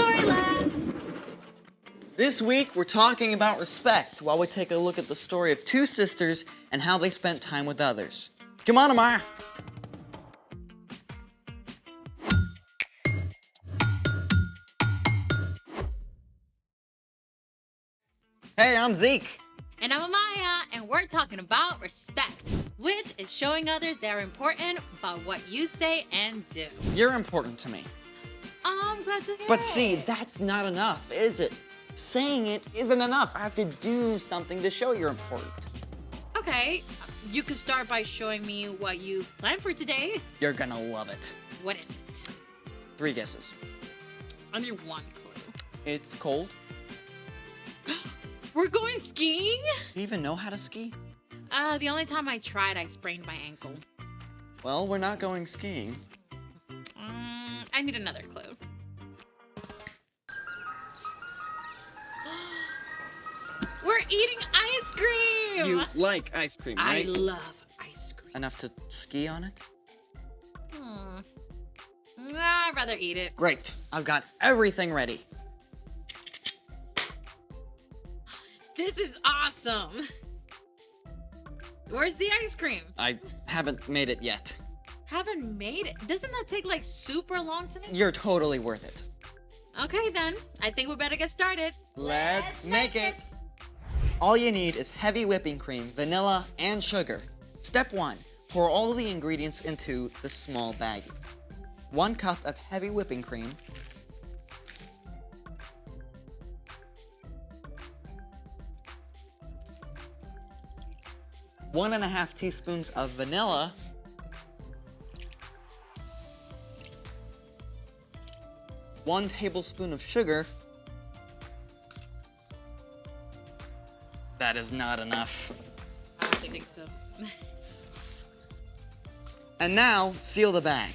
Story Lab! This week, we're talking about respect while we take a look at the story of two sisters and how they spent time with others. Come on, Amaya. Hey, I'm Zeke. And I'm Amaya, and we're talking about respect, which is showing others they're important by what you say and do. You're important to me. I'm glad to hear But it. see, that's not enough, is it? Saying it isn't enough. I have to do something to show you're important. Okay, you could start by showing me what you planned for today. You're gonna love it. What is it? 3 guesses. I need one clue. It's cold. We're going skiing? Do you even know how to ski? The only time I tried, I sprained my ankle. Well, we're not going skiing. I need another clue. We're eating ice cream! You like ice cream, I right? love ice cream. Enough to ski on it? I'd rather eat it. Great. I've got everything ready. This is awesome. Where's the ice cream? I haven't made it yet. Haven't made it. Doesn't that take like super long to make? You're totally worth it. Okay then, I think we better get started. Let's make it. All you need is heavy whipping cream, vanilla, and sugar. Step 1, pour all the ingredients into the small baggie. 1 cup of heavy whipping cream, 1.5 teaspoons of vanilla, 1 tablespoon of sugar. That is not enough. I don't think so. And now, seal the bag.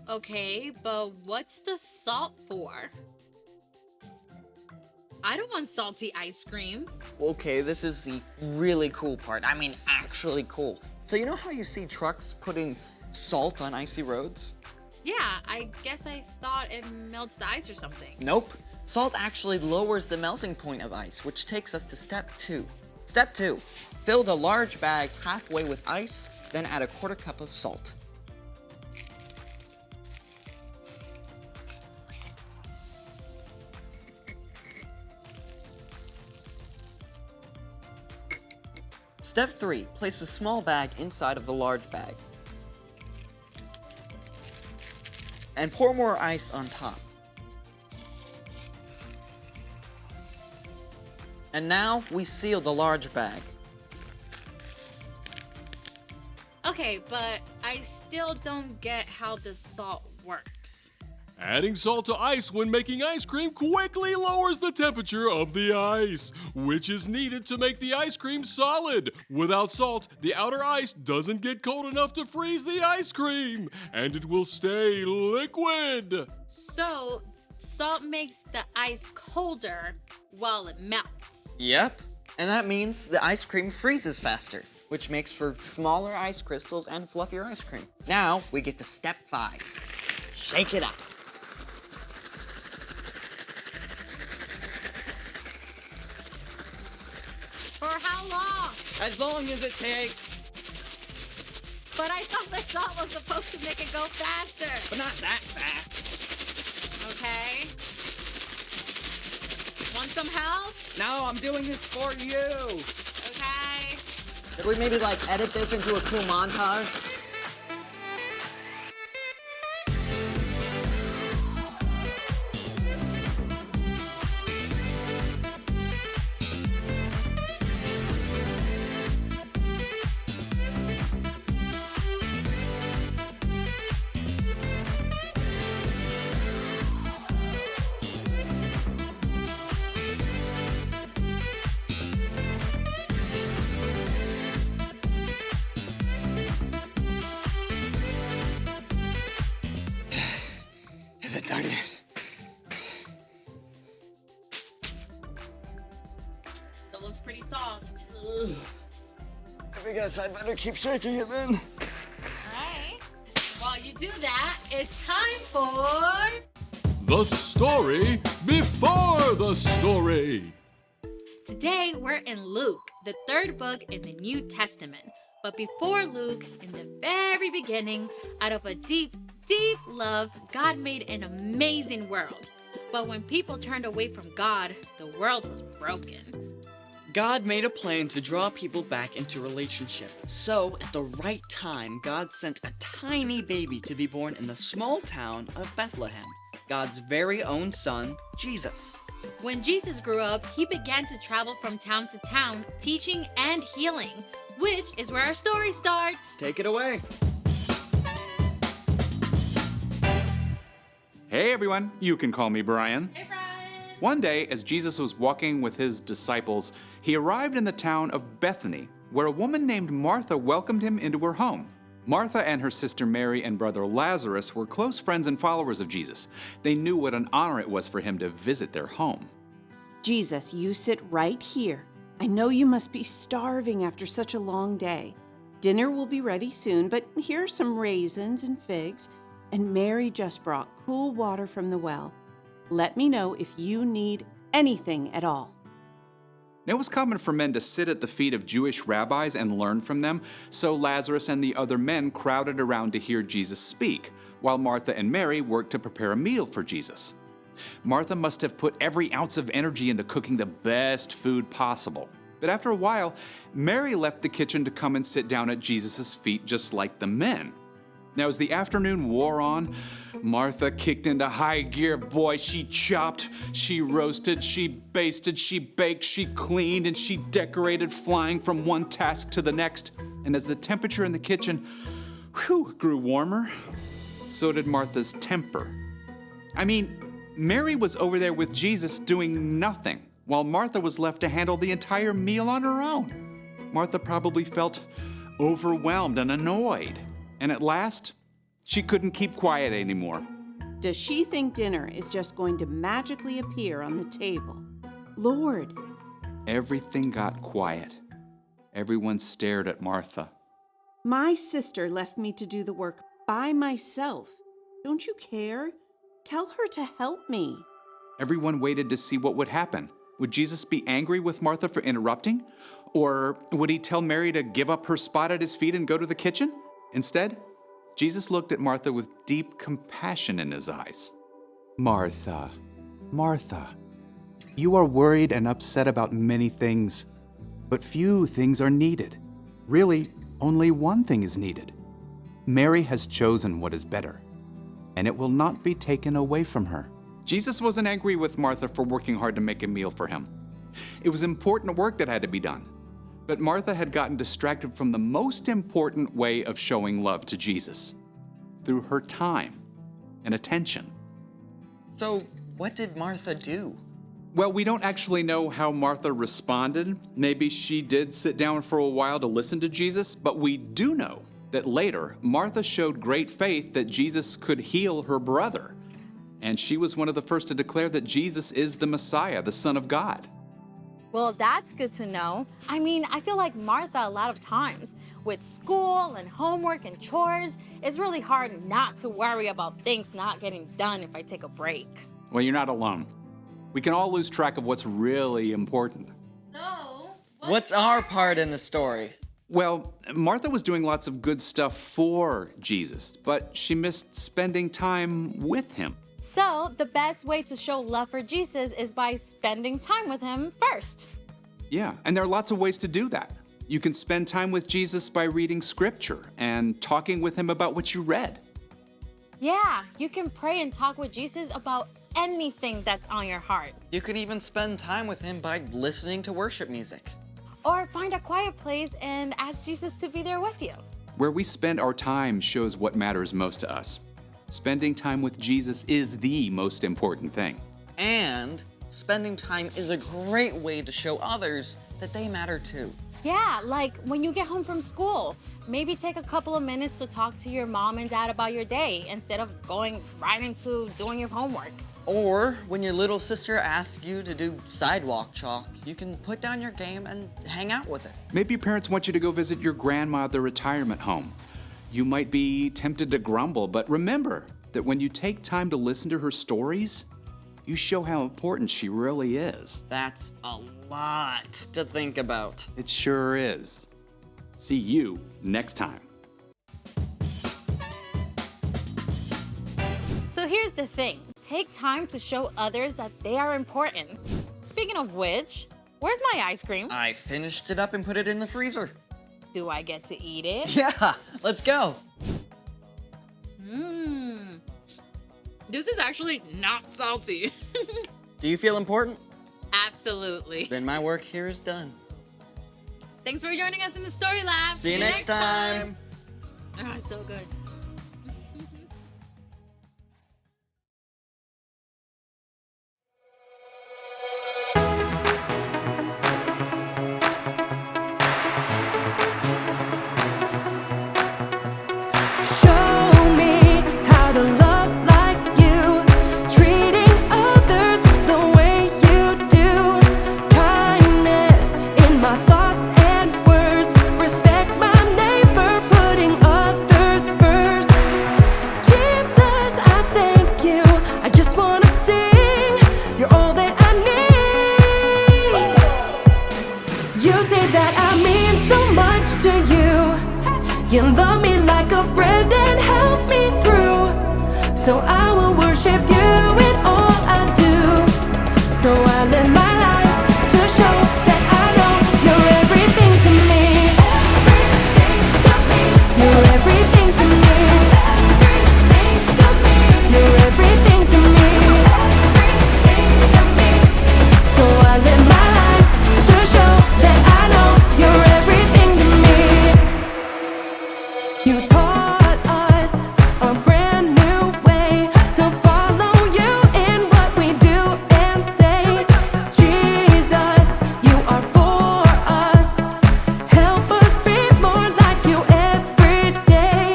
Okay, but what's the salt for? I don't want salty ice cream. Okay, this is the really cool part. I mean, actually cool. So you know how you see trucks putting salt on icy roads? Yeah, I guess I thought it melts the ice or something. Nope. Salt actually lowers the melting point of ice, which takes us to step 2. Step 2, fill the large bag halfway with ice, then add 1/4 cup of salt. Step 3, place a small bag inside of the large bag. And pour more ice on top. And now we seal the large bag. Okay, but I still don't get how the salt works. Adding salt to ice when making ice cream quickly lowers the temperature of the ice, which is needed to make the ice cream solid. Without salt, the outer ice doesn't get cold enough to freeze the ice cream, and it will stay liquid. So, salt makes the ice colder while it melts. Yep. And that means the ice cream freezes faster, which makes for smaller ice crystals and fluffier ice cream. Now we get to step 5. Shake it up. For how long? As long as it takes. But I thought the salt was supposed to make it go faster. But not that fast. Okay. Want some help? No, I'm doing this for you. Okay. Could we maybe like edit this into a cool montage? Is it done yet? That looks pretty soft. I guess I better keep shaking it then. Alright. Well, while you do that, it's time for The story before the story. Today, we're in Luke, the third book in the New Testament. But before Luke, in the very beginning, out of a deep, deep love, God made an amazing world. But when people turned away from God, the world was broken. God made a plan to draw people back into relationship. So, at the right time, God sent a tiny baby to be born in the small town of Bethlehem, God's very own son, Jesus. When Jesus grew up, he began to travel from town to town, teaching and healing, which is where our story starts. Take it away. Hey everyone, you can call me Brian. Hey, Brian. One day, as Jesus was walking with his disciples, he arrived in the town of Bethany, where a woman named Martha welcomed him into her home. Martha and her sister Mary and brother Lazarus were close friends and followers of Jesus. They knew what an honor it was for him to visit their home. Jesus, you sit right here. I know you must be starving after such a long day. Dinner will be ready soon, but here are some raisins and figs, and Mary just brought cool water from the well. Let me know if you need anything at all. It was common for men to sit at the feet of Jewish rabbis and learn from them, so Lazarus and the other men crowded around to hear Jesus speak, while Martha and Mary worked to prepare a meal for Jesus. Martha must have put every ounce of energy into cooking the best food possible. But after a while, Mary left the kitchen to come and sit down at Jesus' feet just like the men. Now, as the afternoon wore on, Martha kicked into high gear. Boy, she chopped, she roasted, she basted, she baked, she cleaned, and she decorated, flying from one task to the next. And as the temperature in the kitchen, grew warmer, so did Martha's temper. I mean, Mary was over there with Jesus doing nothing, while Martha was left to handle the entire meal on her own. Martha probably felt overwhelmed and annoyed. And at last, she couldn't keep quiet anymore. Does she think dinner is just going to magically appear on the table? Lord, Everything got quiet. Everyone stared at Martha. my sister left me to do the work by myself. Don't you care? Tell her to help me. Everyone waited to see what would happen. Would Jesus be angry with Martha for interrupting? Or would he tell Mary to give up her spot at his feet and go to the kitchen? Instead, Jesus looked at Martha with deep compassion in his eyes. Martha, Martha, you are worried and upset about many things, but few things are needed. Really, only one thing is needed. Mary has chosen what is better, and it will not be taken away from her. Jesus wasn't angry with Martha for working hard to make a meal for him. It was important work that had to be done. But Martha had gotten distracted from the most important way of showing love to Jesus, through her time and attention. So, what did Martha do? Well, we don't actually know how Martha responded. Maybe she did sit down for a while to listen to Jesus, but we do know that later, Martha showed great faith that Jesus could heal her brother. And she was one of the first to declare that Jesus is the Messiah, the Son of God. Well, that's good to know. I mean, I feel like Martha a lot of times with school and homework and chores, it's really hard not to worry about things not getting done if I take a break. Well, you're not alone. We can all lose track of what's really important. So, What's our part in the story? Well, Martha was doing lots of good stuff for Jesus, but she missed spending time with him. So, the best way to show love for Jesus is by spending time with him first. Yeah, and there are lots of ways to do that. You can spend time with Jesus by reading scripture and talking with him about what you read. Yeah, you can pray and talk with Jesus about anything that's on your heart. You could even spend time with him by listening to worship music. Or find a quiet place and ask Jesus to be there with you. Where we spend our time shows what matters most to us. Spending time with Jesus is the most important thing. And spending time is a great way to show others that they matter too. Yeah, like when you get home from school, maybe take a couple of minutes to talk to your mom and dad about your day instead of going right into doing your homework. Or when your little sister asks you to do sidewalk chalk, you can put down your game and hang out with her. Maybe your parents want you to go visit your grandma at the retirement home. You might be tempted to grumble, but remember that when you take time to listen to her stories, you show how important she really is. That's a lot to think about. It sure is. See you next time. So here's the thing. Take time to show others that they are important. Speaking of which, where's my ice cream? I finished it up and put it in the freezer. Do I get to eat it? Yeah, let's go. This is actually not salty. Do you feel important? Absolutely. Then my work here is done. Thanks for joining us in the Story Lab. See you next time. Ah, so good. Show me how to love like you, treating others the way you do. Kindness in my thoughts and words, respect my neighbor, putting others first. Jesus, I thank you. I just wanna sing. You're all that I need. You say that I mean so much to you. You love me like a friend and help me through. So I will worship you in all I do. So I live my life to show that I know you're everything to me. You're everything to me. You're everything to me. So I live my life to show that I know you're everything to me. You taught us a brand new way to follow you in what we do and say. Jesus, you are for us. Help us be more like you every day.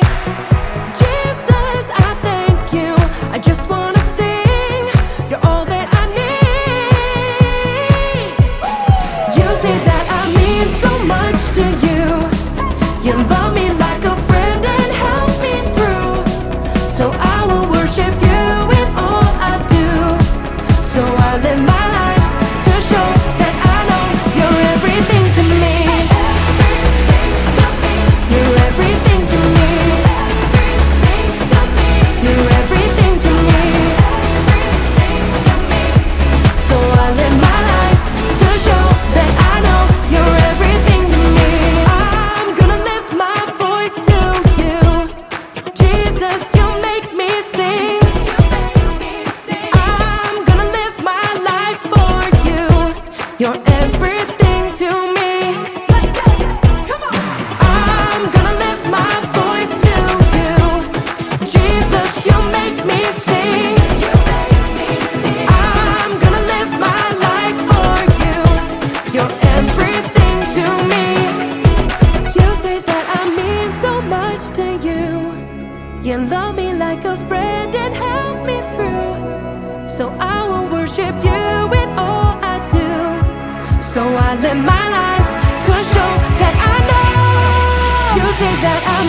Jesus, I thank you. I just wanna sing. You're all that I need. You say that I mean so much to you. You love me like a friend and help me through. So I will worship you in all I do. So I live my life to show that I know you're everything to me. You're everything to me. You're everything to me. So I live my life to show that I know you're everything to me. I'm gonna lift my voice to you. Jesus, you make me sing. I'm gonna live my life for you. You're everything to me. I'm gonna lift my voice to you. Jesus, you make me sing. I'm gonna live my life for you. You're everything to me. You say that I mean so much to you. You love me like a friend and help me through. So I will worship you in all I do. So I live my life to show that I know. You say that I